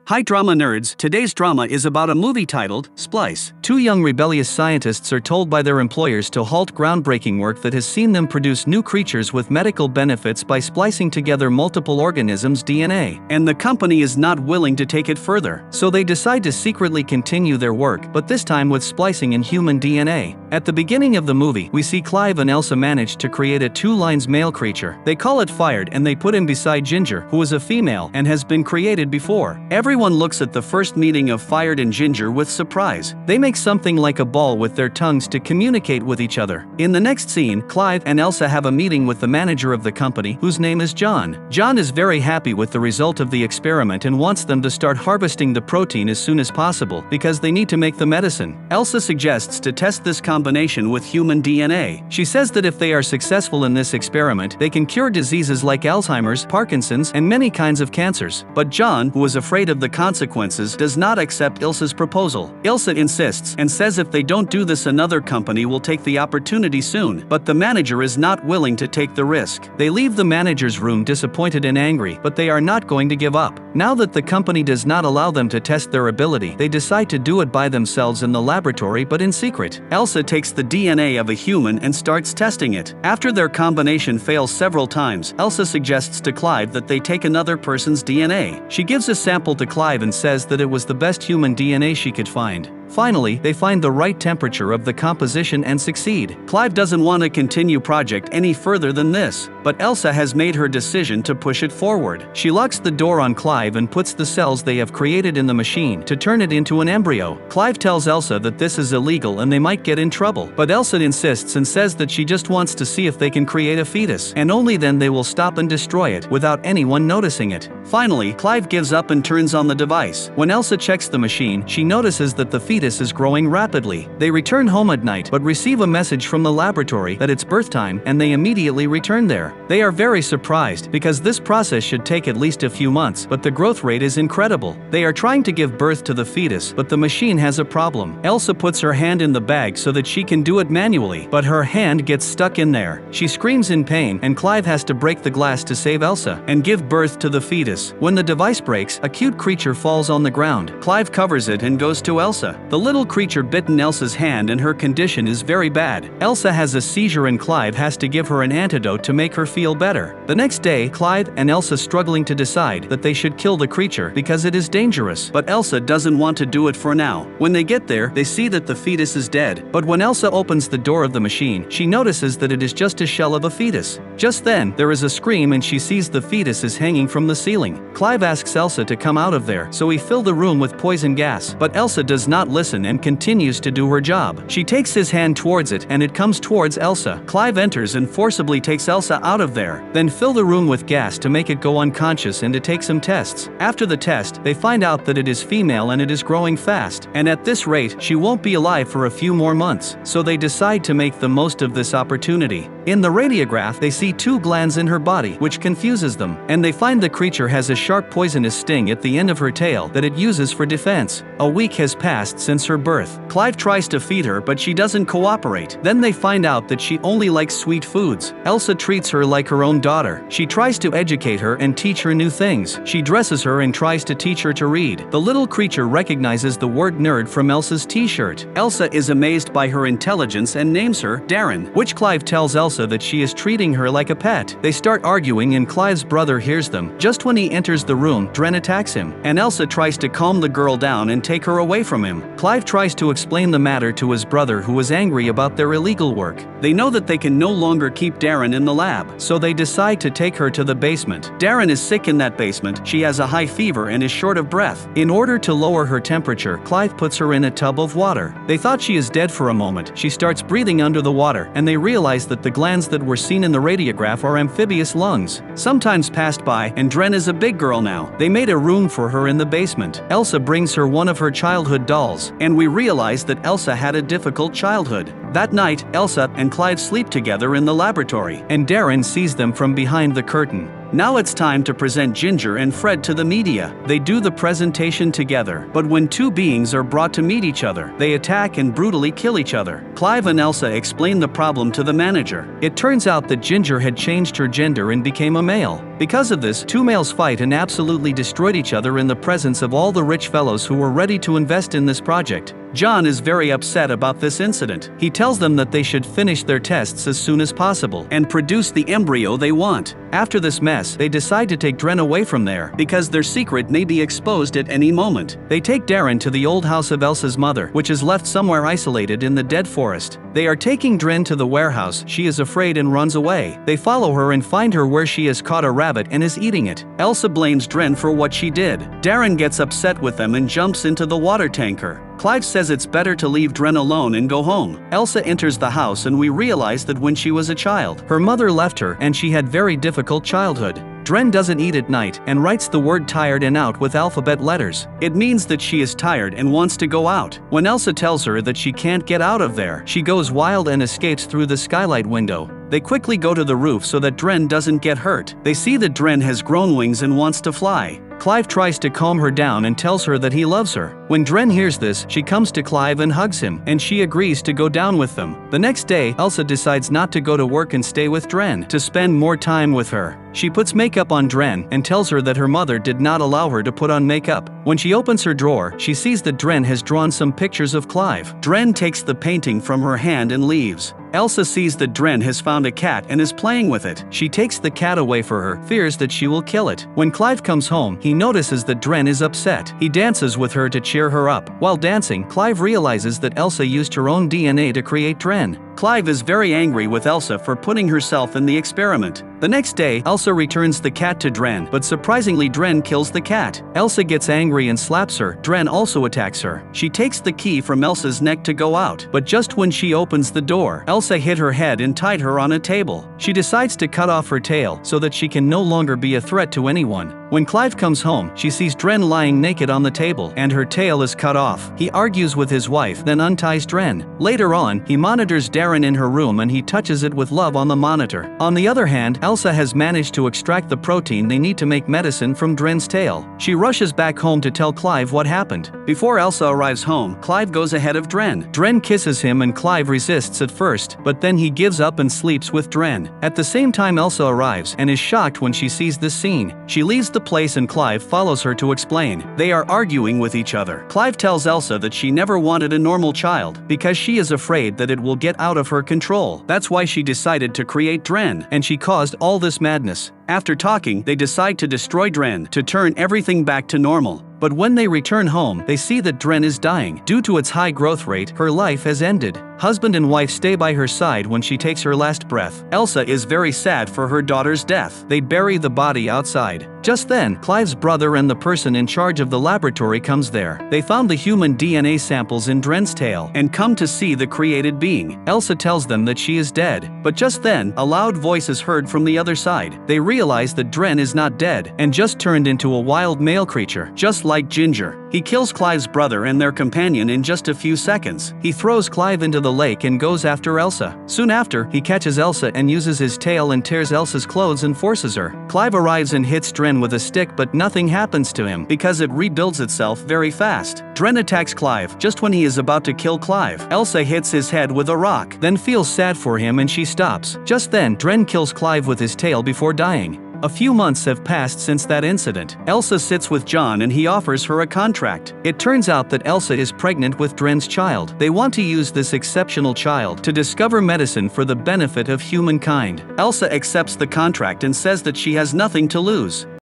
Hi drama nerds, today's drama is about a movie titled Splice. Two young rebellious scientists are told by their employers to halt groundbreaking work that has seen them produce new creatures with medical benefits by splicing together multiple organisms' DNA. And the company is not willing to take it further. So they decide to secretly continue their work, but this time with splicing in human DNA. At the beginning of the movie, we see Clive and Elsa manage to create a two-lines male creature. They call it Fired and they put him beside Ginger, who is a female and has been created before. Everyone looks at the first meeting of Fired and Ginger with surprise. They make something like a ball with their tongues to communicate with each other. In the next scene, Clive and Elsa have a meeting with the manager of the company, whose name is John. John is very happy with the result of the experiment and wants them to start harvesting the protein as soon as possible because they need to make the medicine. Elsa suggests to test this combination with human DNA. She says that if they are successful in this experiment, they can cure diseases like Alzheimer's, Parkinson's, and many kinds of cancers. But John, who is afraid of the consequences, does not accept Ilsa's proposal. Ilsa insists and says if they don't do this, another company will take the opportunity soon, but the manager is not willing to take the risk. They leave the manager's room disappointed and angry, but they are not going to give up. Now that the company does not allow them to test their ability, they decide to do it by themselves in the laboratory but in secret. Elsa takes the DNA of a human and starts testing it. After their combination fails several times, Elsa suggests to Clive that they take another person's DNA. She gives a sample to Clive and says that it was the best human DNA she could find. Finally, they find the right temperature of the composition and succeed. Clive doesn't want to continue project any further than this, but Elsa has made her decision to push it forward. She locks the door on Clive and puts the cells they have created in the machine to turn it into an embryo. Clive tells Elsa that this is illegal and they might get in trouble, but Elsa insists and says that she just wants to see if they can create a fetus, and only then they will stop and destroy it without anyone noticing it. Finally, Clive gives up and turns on the device. When Elsa checks the machine, she notices that the fetus is growing rapidly. They return home at night but receive a message from the laboratory that it's birth time, and they immediately return there. They are very surprised because this process should take at least a few months, but the growth rate is incredible. They are trying to give birth to the fetus, but the machine has a problem. Elsa puts her hand in the bag so that she can do it manually, but her hand gets stuck in there. She screams in pain and Clive has to break the glass to save Elsa and give birth to the fetus. When the device breaks, a cute creature falls on the ground. Clive covers it and goes to Elsa. The little creature bitten Elsa's hand and her condition is very bad. Elsa has a seizure and Clive has to give her an antidote to make her feel better. The next day, Clive and Elsa struggling to decide that they should kill the creature because it is dangerous, but Elsa doesn't want to do it for now. When they get there, they see that the fetus is dead, but when Elsa opens the door of the machine, she notices that it is just a shell of a fetus. Just then, there is a scream and she sees the fetus is hanging from the ceiling. Clive asks Elsa to come out of there, so he fills the room with poison gas, but Elsa does not listen and continues to do her job. She takes his hand towards it and it comes towards Elsa. Clive enters and forcibly takes Elsa out of there, then fill the room with gas to make it go unconscious and to take some tests. After the test, they find out that it is female and it is growing fast, and at this rate, she won't be alive for a few more months, so they decide to make the most of this opportunity. In the radiograph, they see two glands in her body, which confuses them, and they find the creature has a sharp poisonous sting at the end of her tail that it uses for defense. A week has passed since her birth. Clive tries to feed her but she doesn't cooperate. Then they find out that she only likes sweet foods. Elsa treats her like her own daughter. She tries to educate her and teach her new things. She dresses her and tries to teach her to read. The little creature recognizes the word nerd from Elsa's t-shirt. Elsa is amazed by her intelligence and names her Darren, which Clive tells Elsa that she is treating her like a pet. They start arguing and Clive's brother hears them. Just when he enters the room, Dren attacks him, and Elsa tries to calm the girl down and take her away from him. Clive tries to explain the matter to his brother, who is angry about their illegal work. They know that they can no longer keep Darren in the lab, so they decide to take her to the basement. Darren is sick in that basement. She has a high fever and is short of breath. In order to lower her temperature, Clive puts her in a tub of water. They thought she is dead for a moment. She starts breathing under the water, and they realize that the glands that were seen in the radiograph are amphibious lungs. Some time's passed by, and Dren is a big girl now. They made a room for her in the basement. Elsa brings her one of her childhood dolls, and we realize that Elsa had a difficult childhood. That night, Elsa and Clive sleep together in the laboratory, and Darren sees them from behind the curtain. Now it's time to present Ginger and Fred to the media. They do the presentation together, but when two beings are brought to meet each other, they attack and brutally kill each other. Clive and Elsa explain the problem to the manager. It turns out that Ginger had changed her gender and became a male. Because of this, two males fight and absolutely destroyed each other in the presence of all the rich fellows who were ready to invest in this project. John is very upset about this incident. He tells them that they should finish their tests as soon as possible and produce the embryo they want. After this mess, they decide to take Dren away from there because their secret may be exposed at any moment. They take Darren to the old house of Elsa's mother, which is left somewhere isolated in the dead forest. They are taking Dren to the warehouse. She is afraid and runs away. They follow her and find her where she has caught a rabbit and is eating it. Elsa blames Dren for what she did. Darren gets upset with them and jumps into the water tanker. Clive says it's better to leave Dren alone and go home. Elsa enters the house and we realize that when she was a child, her mother left her and she had very difficult childhood. Dren doesn't eat at night and writes the word tired and out with alphabet letters. It means that she is tired and wants to go out. When Elsa tells her that she can't get out of there, she goes wild and escapes through the skylight window. They quickly go to the roof so that Dren doesn't get hurt. They see that Dren has grown wings and wants to fly. Clive tries to calm her down and tells her that he loves her. When Dren hears this, she comes to Clive and hugs him, and she agrees to go down with them. The next day, Elsa decides not to go to work and stay with Dren, to spend more time with her. She puts makeup on Dren and tells her that her mother did not allow her to put on makeup. When she opens her drawer, she sees that Dren has drawn some pictures of Clive. Dren takes the painting from her hand and leaves. Elsa sees that Dren has found a cat and is playing with it. She takes the cat away for her, fears that she will kill it. When Clive comes home, he notices that Dren is upset. He dances with her to cheer her up. While dancing, Clive realizes that Elsa used her own DNA to create Dren. Clive is very angry with Elsa for putting herself in the experiment. The next day, Elsa returns the cat to Dren, but surprisingly Dren kills the cat. Elsa gets angry and slaps her. Dren also attacks her. She takes the key from Elsa's neck to go out, but just when she opens the door, Elsa hit her head and tied her on a table. She decides to cut off her tail so that she can no longer be a threat to anyone. When Clive comes home, she sees Dren lying naked on the table, and her tail is cut off. He argues with his wife, then unties Dren. Later on, he monitors Darren in her room and he touches it with love on the monitor. On the other hand, Elsa has managed to extract the protein they need to make medicine from Dren's tail. She rushes back home to tell Clive what happened. Before Elsa arrives home, Clive goes ahead of Dren. Dren kisses him and Clive resists at first, but then he gives up and sleeps with Dren. At the same time, Elsa arrives and is shocked when she sees this scene. She leaves the place and Clive follows her to explain. They are arguing with each other. Clive tells Elsa that she never wanted a normal child because she is afraid that it will get out of her control. That's why she decided to create Dren, and she caused all this madness. After talking, they decide to destroy Dren to turn everything back to normal. But when they return home, they see that Dren is dying. Due to its high growth rate, her life has ended. Husband and wife stay by her side when she takes her last breath. Elsa is very sad for her daughter's death. They bury the body outside. Just then, Clive's brother and the person in charge of the laboratory comes there. They found the human DNA samples in Dren's tail and come to see the created being. Elsa tells them that she is dead. But just then, a loud voice is heard from the other side. They realize that Dren is not dead and just turned into a wild male creature, just like Ginger. He kills Clive's brother and their companion in just a few seconds. He throws Clive into the lake and goes after Elsa. Soon after, he catches Elsa and uses his tail and tears Elsa's clothes and forces her. Clive arrives and hits Dren with a stick, but nothing happens to him because it rebuilds itself very fast. Dren attacks Clive just when he is about to kill Clive. Elsa hits his head with a rock, then feels sad for him and she stops. Just then, Dren kills Clive with his tail before dying. A few months have passed since that incident. Elsa sits with John and he offers her a contract. It turns out that Elsa is pregnant with Dren's child. They want to use this exceptional child to discover medicine for the benefit of humankind. Elsa accepts the contract and says that she has nothing to lose.